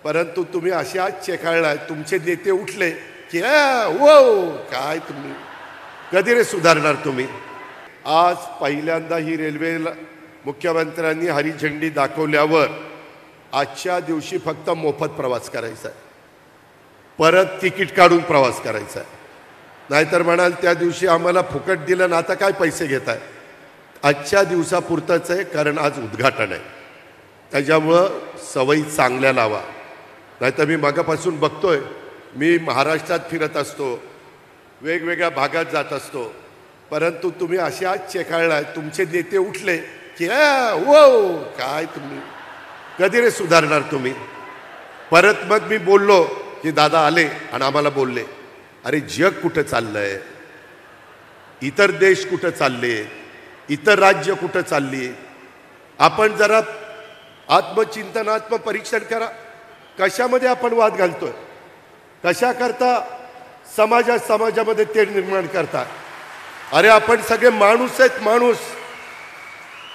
परंतु तुम्ही अशाच चेकाळलाय, तुमचे नेते उठले की वो काय तुम्ही कधी रे सुधारणार तुम्ही. आज पहिल्यांदा ही रेल्वेला मुख्यमंत्र्यांनी हरी झेंडी दाखवल्यावर आजच्या दिवशी फक्त मोफत प्रवास करायचा आहे, परत तिकीट काढून प्रवास करायचा आहे. नाहीतर म्हणाल त्या दिवशी आम्हाला फुकट दिलं ना, आता काय पैसे घेताय. आजच्या दिवसापुरतंच आहे, कारण आज उद्घाटन आहे. त्याच्यामुळं सवयी चांगल्या लावा. नाहीतर मी मागापासून बघतोय, मी महाराष्ट्रात फिरत असतो, वेगवेगळ्या भागात जात असतो, परंतु तुम्ही अशाच चेकाळलाय, तुमचे नेते उठले की वो काय तुम्ही कधी रे सुधारणार तुम्ही. परत मग मी बोललो की दादा आले आणि आम्हाला बोलले, अरे जग कुठं चाललंय, इतर देश कुठं चालले, इतर राज्य कुठं चालली. आपण जरा आत्मचिंतन आत्मपरीक्षण करा. कशामध्ये आपण वाद घालतोय, कशा करता समाजामध्ये तेढ निर्माण करता. अरे आपण सगळे माणूस आहेत, माणूस.